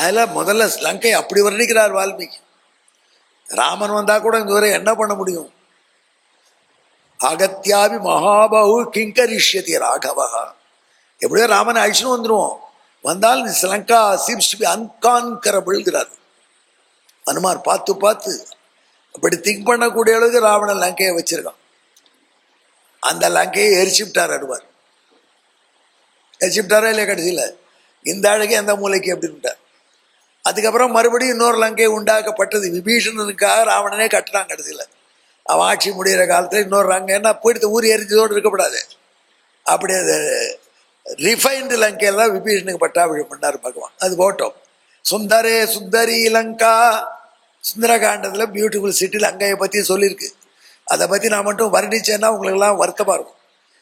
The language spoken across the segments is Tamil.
அதில் முதல்ல லங்கை அப்படி வர்ணிக்கிறார் வால்மீகி. ராமன் வந்தா கூட இங்க வரை என்ன பண்ண முடியும்? அகத்தியாபி மகாபாஹு கிங்கரிஷ்யதி ராகவா. எப்படியோ ராமனை அழிச்சுன்னு வந்துடுவோம். வந்தால் லங்கா சீம்ஸ் டு பி அன்கான்கரபிள்ங்கிறார் அனுமார். பார்த்து பார்த்து அப்படி திங்க் பண்ணக்கூடிய அளவுக்கு ராவணன் லங்கையை வச்சிருக்கான். அந்த லங்கையை எரிச்சுட்டார் அனுமார். எரிச்சுட்டாரா இல்லையா? கடைசியில் இந்த அழகு எந்த மூலைக்கு அப்படின்ட்டார். அதுக்கப்புறம் மறுபடியும் இன்னொரு லங்கை உண்டாக்கப்பட்டது. விபீஷணனுக்காக ராவணனே கட்டுறான். கடைசியில் அவன் ஆட்சி முடிகிற காலத்தில் இன்னொரு லங்கை என்ன போயிடுத்து, ஊர் எரிஞ்சதோடு இருக்கப்படாது. அப்படி அது ரிஃபைன்டு லங்கையில் தான் விபீஷனுக்கு பட்டாபிஷேகம் பண்ணார் பகவான். அது போட்டோம். சுந்தரே சுந்தரி லங்கா, சுந்தரகாண்டத்தில் பியூட்டிஃபுல் சிட்டி லங்கையை பற்றி சொல்லியிருக்கு. அதை பற்றி நான் மட்டும் வர்ணிச்சேன்னா உங்களுக்கெல்லாம் வருத்தமாக இருக்கும்.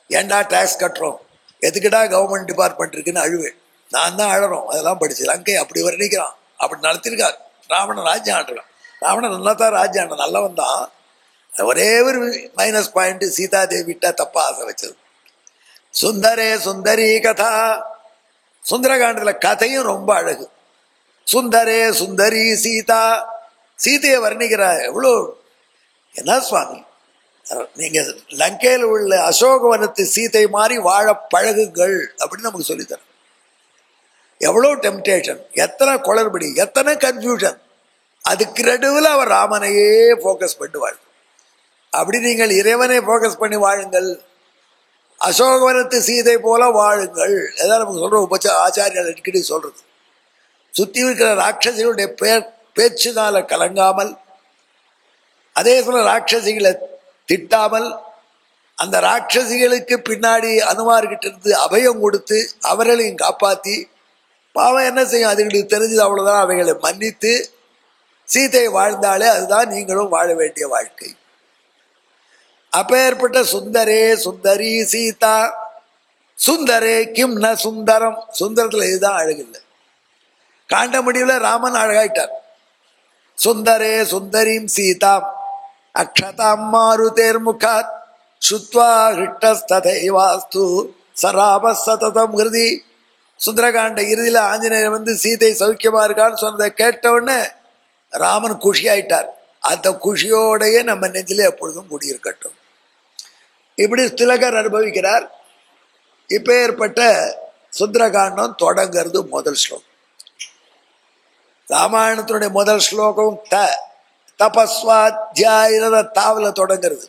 ஏன்டா டேக்ஸ் கட்டுறோம், எதுக்கிட்டா கவர்மெண்ட் டிபார்ட்மெண்ட் இருக்குன்னு அழுவேன். நான் தான் அழறோம். அதெல்லாம் படிச்சு லங்கை அப்படி வர்ணிக்கிறான். அப்படி நடத்திருக்கார். ராவணன் ராஜ்யம் ஆண்டுறான். ராவணன் நல்லா தான் ராஜ்யம் ஆண்ட நல்லவன் தான். ஒரே ஒரு மைனஸ் பாயிண்ட், சீதா தேவிட்டா தப்பா ஆசை வச்சது. சுந்தரே சுந்தரி கதா, சுந்தரகாண்டத்தில் கதையும் ரொம்ப அழகு. சுந்தரே சுந்தரி சீதா, சீதையை வர்ணிக்கிறா. எவ்வளோ என்ன சுவாமி, நீங்க லங்கையில் உள்ள அசோகவனத்து சீதை மாதிரி வாழ பழகுங்கள் அப்படின்னு நமக்கு சொல்லித்தர. எவ்வளோ டெம்டேஷன், எத்தனை குளறுபடி, எத்தனை கன்ஃபியூஷன். அதுக்கு நடுவில் அவர் ராமனையே ஃபோக்கஸ் பண்ணி வாழ். அப்படி நீங்கள் இறைவனை ஃபோக்கஸ் பண்ணி வாழுங்கள். அசோகவனத்து சீதை போல வாழுங்கள். ஏதாவது நமக்கு சொல்ற ஆச்சாரியால் அடிக்கடி சொல்றது. சுத்தி இருக்கிற ராட்சசிகளுடைய பேச்சுனால கலங்காமல், அதே போல ராட்சசிகளை திட்டாமல், அந்த ராட்சசிகளுக்கு பின்னாடி அனுமார்கிட்ட இருந்து அபயம் கொடுத்து அவர்களையும் காப்பாற்றி, பாவம் என்ன செய்யும், அதுங்களுக்கு தெரிஞ்சது அவ்வளவுதான், அவைகளை மன்னித்து சீதையை வாழ்ந்தாலே அதுதான் நீங்களும் வாழ வேண்டிய வாழ்க்கை. அப்பேற்பட்ட சுந்தரே சுந்தரி சீதா, சுந்தரே கிம் ந சுந்தரம், சுந்தரத்தில் இதுதான் அழகில்லை. காண்ட முடிவில் ராமன் அழகாயிட்டார். சுந்தரே சுந்தரீம் சீதாம் அக்ஷதாம் மாருதேர் முகாத் சுத்வா ஹிட்டஸ்ததைவாஸ்து சராப சததம் ஹிருதி. சுந்தரகாண்ட இறுதியில் ஆஞ்சநேயர் வந்து சீதை சௌக்கியமா இருக்கான்னு சொன்னதை கேட்டவுடனே ராமன் குஷியாயிட்டார். அந்த குஷியோடையே நம்ம நெஞ்சிலே எப்பொழுதும் குடியிருக்கட்டும். இப்படி திலகர் அனுபவிக்கிறார். இப்ப ஏற்பட்ட சுந்தரகாண்டம் தொடங்கிறது முதல் ஸ்லோகம். ராமாயணத்தினுடைய முதல் ஸ்லோகம் தபஸ்வாத்தியாய தாவல தொடங்கிறது.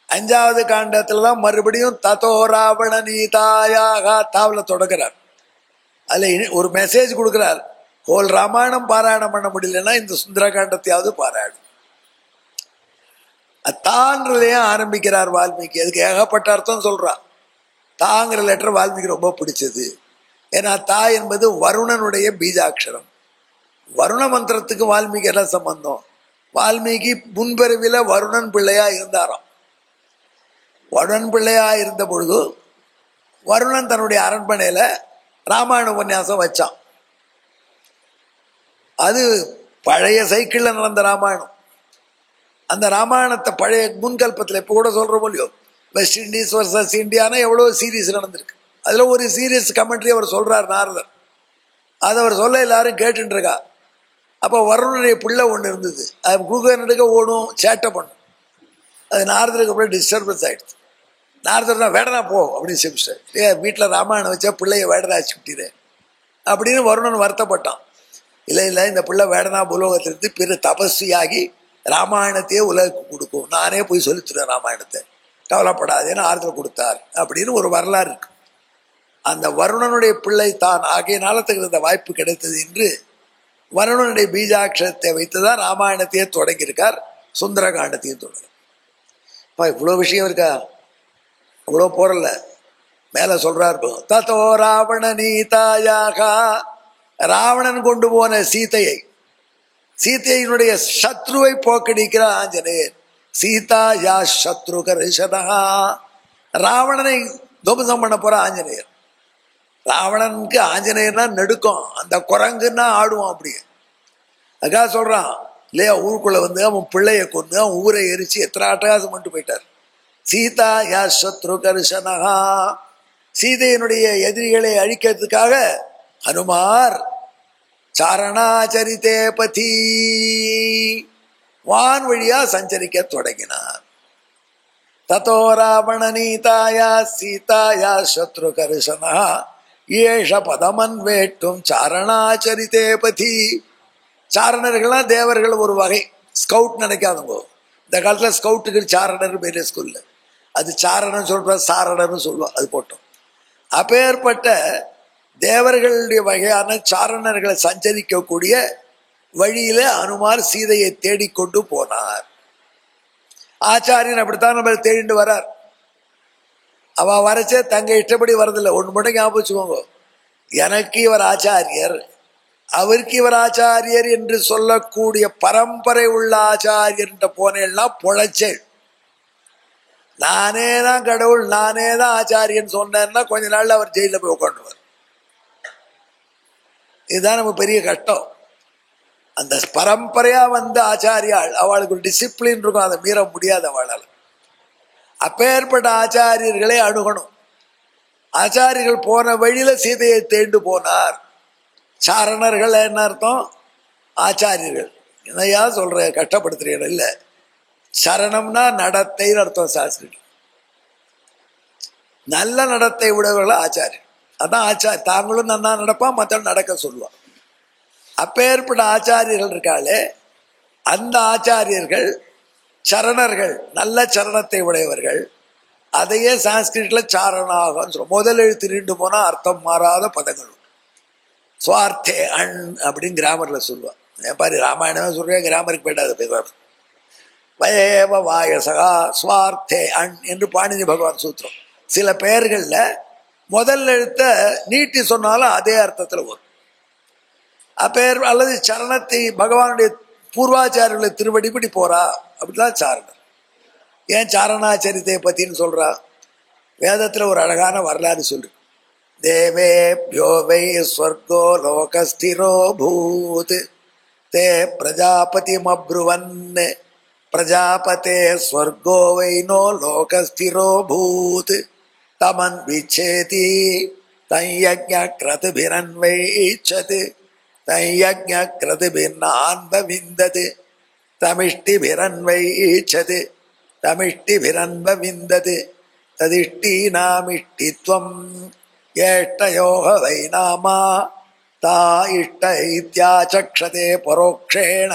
5வது காண்டத்துல தான் மறுபடியும் ததோ ராவண நீதாயாக தாவல தொடங்குறார். அதுல ஒரு மெசேஜ் கொடுக்கிறார். ஹோல் ராமாயணம் பாராயணம் பண்ண முடியலன்னா இந்த சுந்தரகாண்டத்தையாவது பாராயணம். தான்றதையே ஆரம்பிக்கிறார் வால்மீகி. அதுக்கு ஏகப்பட்ட அர்த்தம் சொல்றான். தாங்கிற லெட்டர் வால்மீகி ரொம்ப பிடிச்சது. ஏன்னா தா என்பது வருணனுடைய பீஜாட்சரம். வருண மந்திரத்துக்கு வால்மீகி என்ன சம்பந்தம்? வால்மீகி முன்பிறவில வருணன் பிள்ளையா இருந்தாராம். வருணன் பிள்ளையா இருந்த பொழுது வருணன் தன்னுடைய அரண்மனையில ராமாயண உபன்யாசம் வச்சான். அது பழைய சைக்கிள்ல நடந்த ராமாயணம். அந்த ராமாயணத்தை பழைய முன்கல்பத்தில் இப்போ கூட சொல்றோம் இல்லையோ, வெஸ்ட் இண்டீஸ் வர்சஸ் இந்தியானா எவ்வளோ சீரீஸ் நடந்திருக்கு. அதுல ஒரு சீரியஸ் கமெண்ட்ரி அவர் சொல்றார் நாரதர். அதை அவர் சொல்ல எல்லாரும் கேட்டுட்டு இருக்கா. அப்போ வருணனுடைய பிள்ளை ஒன்று இருந்தது. அது குகனுக்கு ஓடும், சேட்டை பண்ணும். அது நாரதருக்கு அப்புறம் டிஸ்டர்பன்ஸ் ஆயிடுச்சு. நாரதர் தான் வேடனா போ அப்படின்னு சொல்லிட்டார். வீட்டில் ராமாயணம் வச்சா பிள்ளைய வேடனா ஆச்சு விட்டிரு அப்படின்னு வருணன் வருத்தப்பட்டான். இல்லை இல்லை, இந்த பிள்ளை வேடனா புலோகத்திலிருந்து பிற தபஸ்வியாகி ராமாயணத்தையே உலகுக்கு கொடுக்கும், நானே போய் சொல்லித்துறேன் ராமாயணத்தை, கவலைப்படாதேன்னு ஆறுதல் கொடுத்தார் அப்படின்னு ஒரு வரலாறு இருக்கு. அந்த வருணனுடைய பிள்ளை தான் ஆகையினால தகுந்த வாய்ப்பு கிடைத்தது என்று வருணனுடைய பீஜாட்சரத்தை வைத்துதான் ராமாயணத்தையே தொடங்கியிருக்கார். சுந்தரகாண்டத்தையும் தொடங்க. இவ்வளோ விஷயம் இருக்கா? அவ்வளோ போறல. மேல சொல்றார், ததோ ராவண நீதாயாக, ராவணன் கொண்டு போன சீதையை, சீதையினுடைய சத்ருவை போக்கடிக்கிற ஆஞ்சநேயர். சீதா யா சத்ரு கரிஷனா, ராவணனை துவம்சம் பண்ண போற ஆஞ்சநேயர். ராவணனுக்கு ஆஞ்சநேயர்னா நடுக்கும், அந்த குரங்குன்னா ஆடுவான். அப்படியே அதுக்காக சொல்றான் இல்லையா, ஊருக்குள்ள வந்து அவன் பிள்ளைய கொண்டு அவன் ஊரை எரிச்சு எத்தனை அட்டகாசம் பண்ணிட்டு போயிட்டார். சீதா யா சத்ரு கரிஷனா, சீதையினுடைய எதிரிகளை அழிக்கிறதுக்காக ஹனுமார் சாரணாச்சரித்தே பதி, வான் வழியா சஞ்சரிக்க தொடங்கினார். ததோ ராவண நீதாயா சீதாயா சத்ரு கர்ஷனா ஏஷ பதமன் வேட்டும் சாரணாச்சரித்தே பதி. சாரணர்கள்லாம் தேவர்கள் ஒரு வகை, ஸ்கவுட் நினைக்காதவங்க. இந்த காலத்துல ஸ்கவுட்டுக்கு சாரணர் பேர் ஸ்கூல்ல, அது சாரணன் சொல்ற சாரணர்னு சொல்லுவோம், அது போட்டோம். அப்பேற்பட்ட தேவர்களுடைய வகையான சாரணர்களை சஞ்சரிக்கக்கூடிய வழியில அனுமார் சீதையை தேடிக்கொண்டு போனார். ஆச்சாரியன் அப்படித்தான் நம்ம தேடிட்டு வரார். அவ வரைச்சே தங்க இஷ்டப்படி வரதில்லை. ஒன்று மட்டும் ஞாபகம் வச்சுக்கோங்க, எனக்கு இவர் ஆச்சாரியர், அவருக்கு இவர் ஆச்சாரியர் என்று சொல்லக்கூடிய பரம்பரை உள்ள ஆச்சாரியர்கிட்ட போனேன்னா பொழைச்சேன். நானே தான் கடவுள், நானே தான் ஆச்சாரியன் சொன்னேன்னா கொஞ்ச நாள்ல அவர் ஜெயில போய் உட்காந்துவார். இதுதான் நம்ம பெரிய கஷ்டம். அந்த பரம்பரையா வந்த ஆச்சாரியாள், அவளுக்கு ஒரு டிசிப்ளின் இருக்கும், அதை மீற முடியாது அவளால். அப்பேற்பட்ட ஆச்சாரியர்களை அணுகணும். ஆச்சாரியர்கள் போன வழியில சீதையை தேண்டு போனார். சாரணர்கள் என்ன அர்த்தம்? ஆச்சாரியர்கள். என்னையா சொல்ற, கஷ்டப்படுத்துறீங்க இல்ல. சரணம்னா நடத்தைன்னு அர்த்தம். சாஸ்திரி நல்ல நடத்தை உடையவர்கள் ஆச்சாரியர். அதான் ஆச்சாரிய, தாங்களும் நன்னா நடப்பான், மற்றவங்க நடக்க சொல்லுவான். அப்பேற்பட்ட ஆச்சாரியர்கள் இருக்காளே, அந்த ஆச்சாரியர்கள் சரணர்கள், நல்ல சரணத்தை உடையவர்கள். அதையே சான்ஸ்கிரிட்ல சாரணாகன்னு சொல்லுவோம். முதல் எழுத்து நின்று போனா அர்த்தம் மாறாத பதங்கள். சுவார்த்தே அண் அப்படின்னு கிராமர்ல சொல்லுவான். பாரு, ராமாயணமே சொல்றேன், கிராமருக்கு போயிட்டாது பேசுவார். வயேவ வாயசகா சுவார்த்தே அண் என்று பாணினி பகவான் சூத்திரம். சில பெயர்கள்ல முதல் எழுத்த நீட்டி சொன்னாலும் அதே அர்த்தத்துல வரும். அப்பேர் அல்லது சரணத்தை பகவானுடைய பூர்வாச்சாரியர்களை திருவடிப்படி போறா அப்படிலாம் சாரணர். ஏன் சாரணாச்சரித்தை பத்தின்னு சொல்றா? வேதத்துல ஒரு அழகான வரலாறு சொல்லு. தேவேப்யோ வை ஸ்வர்கோ லோகஸ்திரோ பூத் தே பிரஜாபதிமப்ருவன் பிரஜாபதே ஸ்வர்கோ வை நோ லோகஸ்திரோ பூத் தமன் விச்சேதி தையஜ்ஞ கிரதுபிரன்வைச்சது தையஜ்ஞ கிரதுபிர்நான்பவிந்தது தமிஷ்டிபிரன்வைச்சது தமிஷ்டிபிரன்வவிந்தது ததிஷ்டீனாமிஷ்டித்வம் ஏஷ்டயோக வை நாமா தா இஷ்ட இத்யாசக்ஷதே பரோக்ஷேண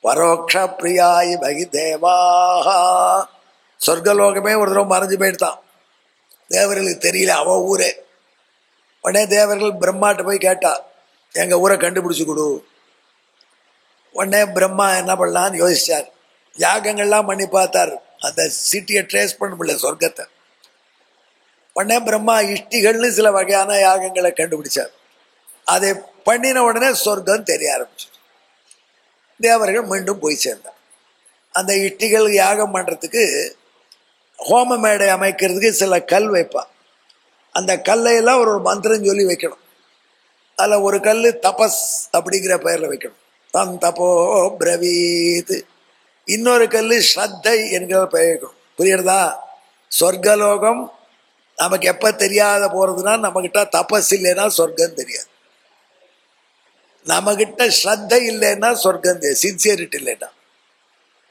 பரோக்ஷ பிரியாய் பகி தேவாஹ. சொர்க்கலோகமே ஒரு தடவை மறைஞ்சு போயிட்டான். தேவர்களுக்கு தெரியல அவன் ஊரே. உடனே தேவர்கள் பிரம்மாட்ட போய் கேட்டா, எங்க ஊரை கண்டுபிடிச்சு கொடு. உடனே பிரம்மா என்ன பண்ணலான்னு யோசிச்சார். யாகங்கள்லாம் பண்ணி பார்த்தார், அந்த சிட்டியை ட்ரேஸ் பண்ண முடியல, சொர்க்கத்தை. உடனே பிரம்மா இஷ்டிகள்னு சில வகையான யாகங்களை கண்டுபிடிச்சார். அதை பண்ணின உடனே சொர்க்கம் தெரிய ஆரம்பிச்சு. தேவர்கள் மீண்டும் போய் சேர்ந்தார். அந்த இஷ்டிகள் யாகம் பண்றதுக்கு ஹோம மேடை அமைக்கிறதுக்கு சில கல் வைப்பான். அந்த கல்லையெல்லாம் ஒரு மந்திரம் சொல்லி வைக்கணும். அதில் ஒரு கல் தபஸ் அப்படிங்கிற பெயரில் வைக்கணும். தன் தபோ பிரவீத். இன்னொரு கல் ஸ்ரத்தை என்கிற பெயர் வைக்கணும். புரியுறதா? சொர்க்கலோகம் நமக்கு எப்போ தெரியாத போகிறதுனா, நம்மக்கிட்ட தபஸ் இல்லைன்னா சொர்க்கம் தெரியாது. நம்மக்கிட்ட ஸ்ரத்தை இல்லைன்னா சொர்க்கம் தெரியாது. சின்சியரிட்டி இல்லைன்னா,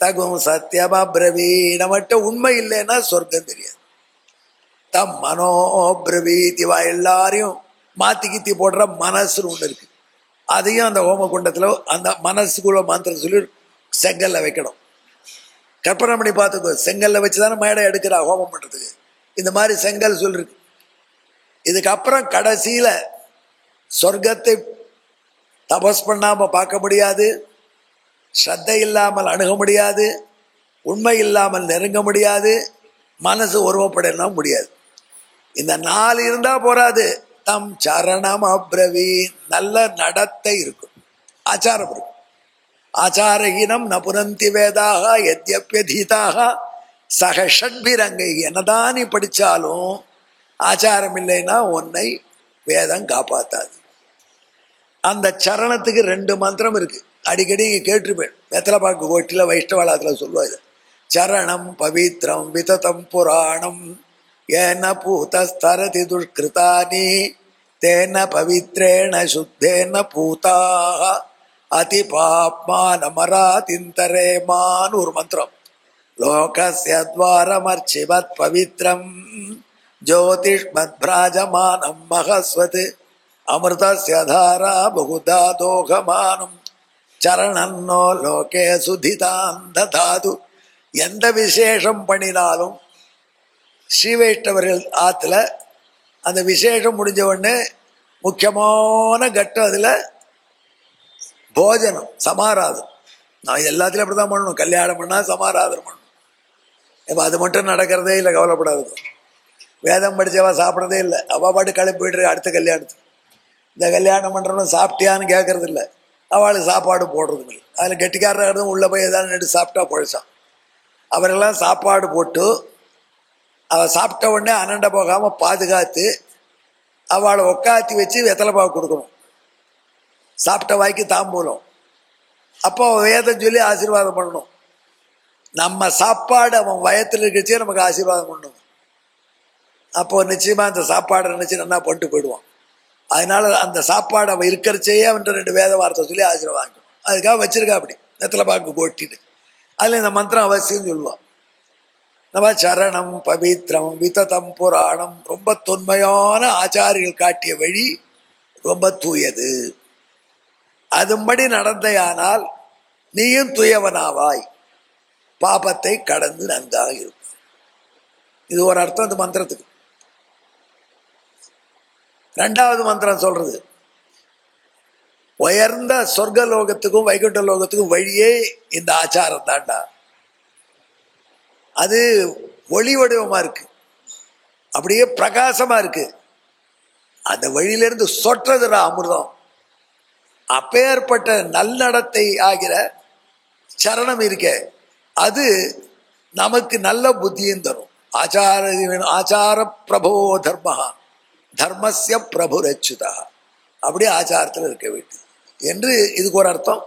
தகும் சத்தியமா பிரவி, நம்மகிட்ட உண்மை இல்லைன்னா சொர்க்கம் தெரியாது. தம் மனோ பிரவீத். இவா எல்லாரையும் மாத்தி கித்தி போடுற மனசுன்னு ஒன்று இருக்கு. அதையும் அந்த ஹோம குண்டத்தில் அந்த மனசுக்குள்ள மந்திரம் சொல்லி செங்கல்ல வைக்கணும். கற்பனை பண்ணி பார்த்துக்கோ, செங்கல்ல வச்சுதானே மேடை எடுக்கிறா ஹோமம் பண்றதுக்கு. இந்த மாதிரி செங்கல் சொல்லிருக்கு. இதுக்கப்புறம் கடைசியில சொர்க்கத்தை தபஸ் பண்ணாம பார்க்க முடியாது, ஸ்ரத்தை இல்லாமல் அணுக முடியாது, உண்மை இல்லாமல் நெருங்க முடியாது, மனசு ஒருவப்படலாம் முடியாது. இந்த 4 இருந்தா போராது. தம் சரணம் அப்ரவி. நல்ல நடத்தை இருக்கும், ஆச்சாரம் இருக்கும். ஆச்சாரஹீனம் நபுனந்தி வேதாக யத்யப்யதீதாக சக ஷட்பிரங்கை. என்னதான் நீ படிச்சாலும் ஆச்சாரம் இல்லைன்னா உன்னை வேதம் காப்பாத்தாது. அந்த சரணத்துக்கு 2 மந்திரம் இருக்கு. அடிக்கடி கேட்டிருப்பேன். வெத்தலைப்பாக்கு கோட்டில வைஷ்ணவலாத்துல சொல்லுவாங்க, சரணம் பவித்ரம் விததம் புராணம் ஏன பூதஸ்தரதி துஷ்கிருதானி தேன பவித்ரேண சுத்தேன பூதாக அதி பாப்மானமராதிந்தரேமான்னு ஒரு மந்திரம். லோகஸ்ய துவாரமர்ச்சிவத் பவித்ரம் ஜோதிஷ்மத் பிராஜமானம் மகஸ்வத் அமிர்தஸ்ய தாரா பகுதா தோகமானம் சரணன்னோ லோகே சுதிதாம் ததாது. எந்த விசேஷம் பண்ணினாலும் ஸ்ரீவைஷ்ணவர்கள் ஆத்துல அந்த விசேஷம் முடிஞ்ச உடனே முக்கியமான கட்டம் அதில் போஜனம், சமாராதம். நான் எல்லாத்துலையும் அப்படி தான் பண்ணணும். கல்யாணம் பண்ணால் சமாராதனம் பண்ணணும். இப்போ அது மட்டும் நடக்கிறதே இல்லை, கவலைப்படாது. வேதம் படித்தவா சாப்பிட்றதே இல்லை, அவள் பாட்டு கிளம்பி போய்ட்டு அடுத்த கல்யாணத்துக்கு. இந்த கல்யாணம் பண்ணுறவனும் சாப்பிட்டியான்னு கேட்கறது இல்லை, அவளுக்கு சாப்பாடு போடுறது இல்லை. அதில் கெட்டிக்காரரும் உள்ளே போய் ஏதாவது நெடு சாப்பிட்டா பொழைச்சான். அவரெல்லாம் சாப்பாடு போட்டு அவள் சாப்பிட்ட உடனே அனண்ட போகாமல் பாதுகாத்து அவளை உட்காத்தி வச்சு வெத்தலை பாவு கொடுக்கணும். சாப்பிட்ட வாய்க்கு தாம்பூலம். அப்போ வேதம் சொல்லி ஆசீர்வாதம் பண்ணணும். நம்ம சாப்பாடு அவன் வயத்தில் இருக்கச்சே நமக்கு ஆசீர்வாதம் பண்ணணும். அப்போ நிச்சயமாக அந்த சாப்பாடை நினச்சி நல்லா பண்ணிட்டு போயிடுவான். அதனால அந்த சாப்பாடு அவன் இருக்கிறச்சேயே அவன் 2 வேத வார்த்தை சொல்லி ஆசீர்வாதம் வாங்கிக்கணும். அதுக்காக வச்சிருக்கா அப்படி வெத்தலை பாக்கு போட்டிட்டு. அதில் இந்த மந்திரம் அவசியம் சொல்லுவான். நம்ம சரணம் பவித்ரம் விததம் புராணம். ரொம்ப தொன்மையான ஆச்சாரியர்கள் காட்டிய வழி ரொம்ப தூயது. அதுபடி நடந்தையானால் நீயும் தூயவனாவாய், பாபத்தை கடந்து நன்றாக இருக்கும். இது ஒரு அர்த்தம் இந்த மந்திரத்துக்கு. 2வது மந்திரம் சொல்றது உயர்ந்த சொர்க்க லோகத்துக்கும் வைகுண்ட லோகத்துக்கும் வழியே இந்த ஆச்சாரம் தாண்டா. அது ஒளி வடிவமா இருக்கு, அப்படியே பிரகாசமா இருக்கு. அந்த வழியிலிருந்து சொற்றதுடா அமிர்தம். அப்பேற்பட்ட நல்லடத்தை ஆகிற சரணம் இருக்க, அது நமக்கு நல்ல புத்தியும் தரும். ஆச்சார பிரபோ தர்ம தர்மஸ்ய பிரபுரச்சுதா. அப்படியே ஆச்சாரத்தில் இருக்க வேண்டும் என்று இதுக்கு ஒரு அர்த்தம்.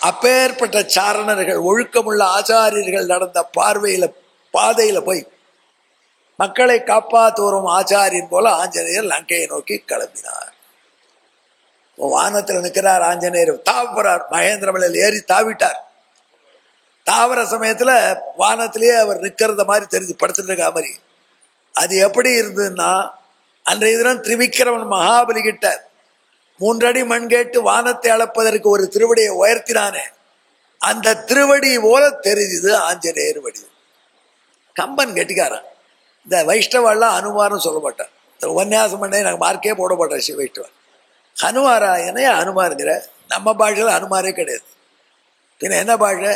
அப்பேற்பட்ட சாரணர்கள், ஒழுக்கமுள்ள ஆச்சாரியர்கள் நடந்த பாதையில போய் மக்களை காப்பாற்று வரும் ஆச்சாரியன் போல ஆஞ்சநேயர் லங்கையை நோக்கி கிளம்பினார். வானத்தில் நிற்கிறார் ஆஞ்சநேயர், தாவறார். மகேந்திரமலையில் ஏறி தாவிட்டார். தாவர சமயத்துல வானத்திலேயே அவர் நிற்கிறத மாதிரி தெரிஞ்சு படுத்துட்டு இருக்க மாதிரி. அது எப்படி இருந்ததுன்னா, அன்றைய தினம் திரிவிக்கிரமன் மகாபலி கிட்ட 3 அடி மண் கேட்டு வானத்தை அளப்பதற்கு ஒரு திருவடியை உயர்த்தினானே, அந்த திருவடி போல தெரிஞ்சது ஆஞ்சநேயர் வடிவம். கம்பன் கெட்டிக்காரன். இந்த வைஷ்ணவெல்லாம் அனுமாரம் சொல்ல மாட்டான். இந்த உபன்யாசம் பண்ணே நாங்கள் மார்க்கே போட மாட்டோம். ஸ்ரீ வைஷ்ணவன் ஹனுமாரா என்னையா அனுமாருங்கிற? நம்ம பாஷையில் அனுமாரே கிடையாது. பின்ன என்ன பாஷை?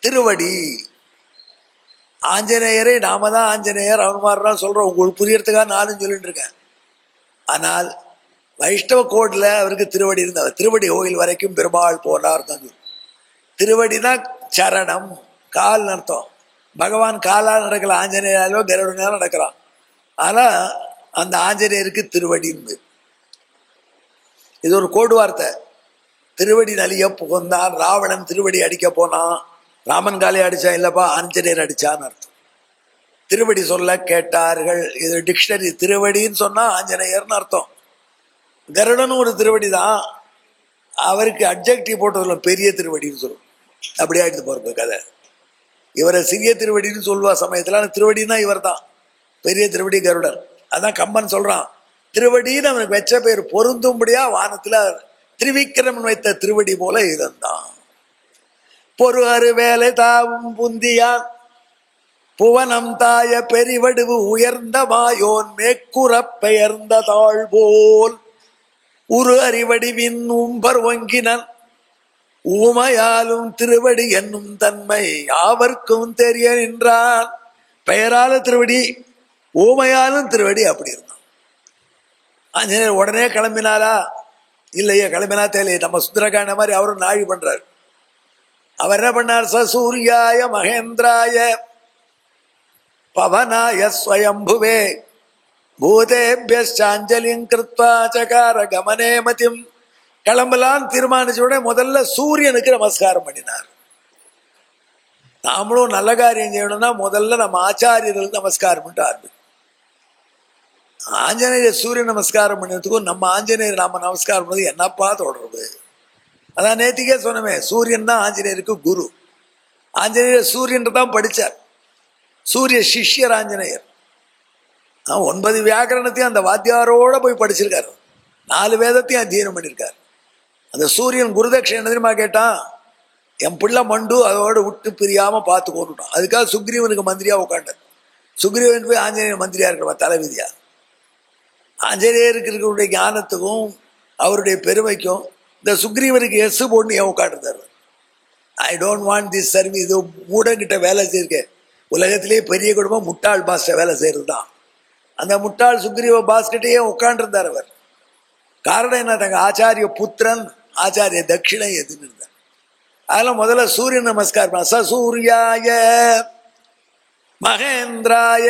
திருவடி. ஆஞ்சநேயரை நாம தான் ஆஞ்சநேயர் அனுமாரெலாம் சொல்கிறோம். உங்களுக்கு புரியறதுக்காக நானும் சொல்லிட்டு இருக்கேன். ஆனால் வைஷ்ணவ கோட்ல அவருக்கு திருவடி இருந்தார். திருவடி கோயில் வரைக்கும் பெருமாள் போனார் தான். திருவடினா சரணம், கால் அர்த்தம். பகவான் காலால் நடக்கல, ஆஞ்சநேயாலோ கருடனாலும் நடக்கிறான். ஆனால் அந்த ஆஞ்சநேயருக்கு திருவடின்னு இது ஒரு கோடு வார்த்தை. திருவடி நலிய புகுந்தான். ராவணன் திருவடி அடிக்க போனான். ராமன் காலை அடிச்சா இல்லப்பா, ஆஞ்சநேயர் அடிச்சான்னு அர்த்தம். திருவடி சொல்ல கேட்டார்கள். இது டிக்ஷனரி. திருவடின்னு சொன்னா ஆஞ்சநேயர்னு அர்த்தம். கருடனும் ஒரு திருவடி தான். அவருக்கு அப்ஜெக்டிவ் போட்டதுல பெரிய திருவடின்னு சொல்லுவோம். அப்படியே எடுத்து போறது கதை. இவரை சிறிய திருவடின்னு சொல்லுவா சமயத்துல. திருவடினா இவர் தான் பெரிய திருவடி கருடன். அதான் கம்பன் சொல்றான், திருவடின்னு அவனுக்கு வச்ச பேர் பொருந்தும்படியா வானத்துல திரிவிக்கிரமன் வைத்த திருவடி போல இருந்தான். பொறு அரு வேலை தாவும் புந்தியான் புவனம் தாய பெரிவடுவு உயர்ந்த மாயோன் மேற்குற பெயர்ந்த தாழ் போல் உரு அறிவடிவின் உம்பர் ஒங்கினன் ஊமையாலும் திருவடி என்னும் தன்மை யாவர்க்கும் தெரிய நின்றான். பெயரால திருவடி, ஊமையாலும் திருவடி. அப்படி இருந்தான். ஆஞ்சநேயர் உடனே கிளம்பினாரா? இல்லையே, கிளம்பினா தெரியல. நம்ம சுந்தரகாண்ட மாதிரி அவரும் நாழி பண்றாரு. அவர் என்ன பண்ணார்? சூர்யாய மகேந்திராய பவனாய ஸ்வயம்புவே பூதேபியஞ்சாஞ்சலிங் கிருத்வா சகார கமனே மதிம். கிளம்பலாம் தீர்மானிச்ச உடனே முதல்ல சூரியனுக்கு நமஸ்காரம் பண்ணினார். நாமளும் நல்ல காரியம் செய்யணும்னா முதல்ல நம்ம ஆச்சாரியர்களுக்கு நமஸ்காரம் பண்ணிட்டு ஆரம்பிக்கும். ஆஞ்சநேயர் சூரிய நமஸ்காரம் பண்ணதுக்கும் நம்ம ஆஞ்சநேயர் நாம நமஸ்காரம் பண்ணது என்னப்பா தொடர்பு? அதான் நேத்திக்கே சொன்னமே, சூரியன் தான் ஆஞ்சநேயருக்கு குரு. ஆஞ்சநேயர் சூரியன் தான் படிச்சார். சூரிய சிஷ்யர் ஆஞ்சநேயர். 9 வியாக்கரணத்தையும் அந்த வாத்தியாரோட போய் படிச்சிருக்காரு. 4 வேதத்தையும் அத்தியனம் பண்ணியிருக்காரு. அந்த சூரியன் குருதட்சணை என்ன தெரியுமா கேட்டான்? என் பிள்ளை மண்டு அதோட விட்டு பிரியாம பார்த்து கொண்டுட்டான். அதுக்காக சுக்ரீவனுக்கு மந்திரியா உட்காண்டார். சுக்ரீவன் போய் ஆஞ்சநேயர் மந்திரியா இருக்கிற தலைவிதியா. ஆஞ்சநேயருக்கு இருக்கக்கூடிய ஞானத்துக்கும் அவருடைய பெருமைக்கும் இந்த சுக்ரீவனுக்கு எஸ் போட்டு ஏன் உட்காந்துருந்தார்? I don't want this service. இது மூடங்கிட்ட வேலை செய்யிருக்கேன். உலகத்திலேயே பெரிய குடும்பம் முட்டாள் பாஸ்ட வேலை செய்யறது தான். அந்த முட்டாள் சுக்ரீவ பாஸ்கிட்டே உட்காண்டிருந்தார் அவர். காரணம் என்ன? தங்க ஆச்சாரிய புத்திரன் ஆச்சாரிய தட்சிணை எதுன்னு இருந்தார். அதெல்லாம் முதல்ல சூரிய நமஸ்காரம், சூர்யாய மகேந்திராய.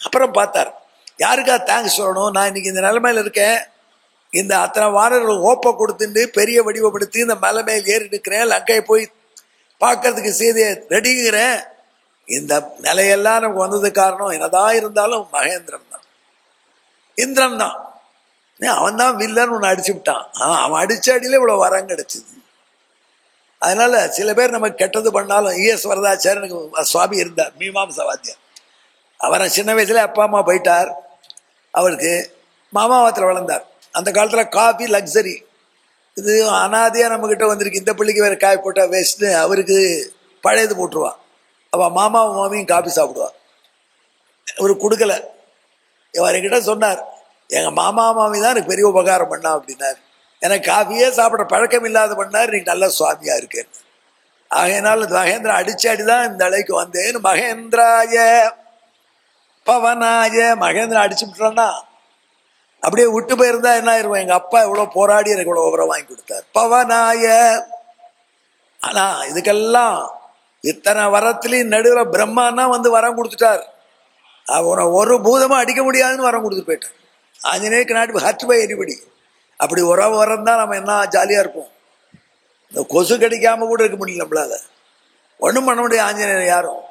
அப்புறம் பார்த்தார், யாருக்கா தேங்க்ஸ் சொல்லணும்? நான் இன்னைக்கு இந்த நிலைமையில இருக்கேன். இந்த அத்தனை வாரர்கள் ஓப்ப கொடுத்துட்டு பெரிய வடிவப்படுத்தி இந்த மலை மேல் ஏறி நிற்கிறேன். லங்கையை போய் பார்க்கறதுக்கு செய்தியை ரெடிங்கிறேன். இந்த நிலையெல்லாம் நமக்கு வந்தது காரணம் என்னதான் இருந்தாலும் மகேந்திரன் தான், இந்திரன் தான். அவன் தான் வில்லன்னு ஒன்று அடிச்சு விட்டான். அவன் அடிச்ச அடியில இவ்வளவு வரம் கிடைச்சது. அதனால சில பேர் நமக்கு கெட்டது பண்ணாலும், ES வரதாச்சாரியனுக்கு சுவாமி இருந்தார், மீமாம்சா வாத்தியார். அவரை சின்ன வயசுல அப்பா அம்மா போயிட்டார். அவருக்கு மாமாவத்தில் வளர்ந்தார். அந்த காலத்துல காஃபி லக்ஸரி, இது அனாதையா நம்ம கிட்ட வந்திருக்கு. இந்த பிள்ளைக்கு வேற காய் போட்டா வேஸ்ட்னு அவருக்கு பழையது போட்டுருவா. அவ மாமாவும் மாமியும் காஃபி சாப்பிடுவா. இவரு கொடுக்கல. இவர் என்கிட்ட சொன்னார், எங்க மாமா மாமி தான் எனக்கு பெரிய உபகாரம் பண்ணா அப்படின்னாரு. எனக்கு காஃபியே சாப்பிட பழக்கம் இல்லாத பண்ணார். நீங்க நல்ல சுவாமியா இருக்கேன். ஆகையினால மகேந்திரா அடிச்சு அடிதான் இந்த அலைக்கு வந்தேன். மகேந்திராய பவனாய. மகேந்திரா அடிச்சு விட்டுறான்னா அப்படியே விட்டு போயிருந்தா என்ன ஆயிருவோம்? எங்க அப்பா எவ்வளவு போராடி எனக்கு இவ்வளவு உபரம் வாங்கி கொடுத்தார். பவனாய. ஆனா இதுக்கெல்லாம் இத்தனை வரத்திலையும் நடுவில் பிரம்மானா வந்து வரம் கொடுத்துட்டார். அவனை ஒரு பூதமா அடிக்க முடியாதுன்னு வரம் கொடுத்துட்டு போயிட்டார். ஆஞ்சநேயருக்கு நாட்டு ஹர்ட் பை எரிபடி. அப்படி வரம் தான் நம்ம என்ன ஜாலியா இருப்போம். இந்த கொசு கடிக்காம கூட இருக்க முடியல நம்மளால. ஒன்றும் பண்ண முடியாது ஆஞ்சநேயர் யாரும்.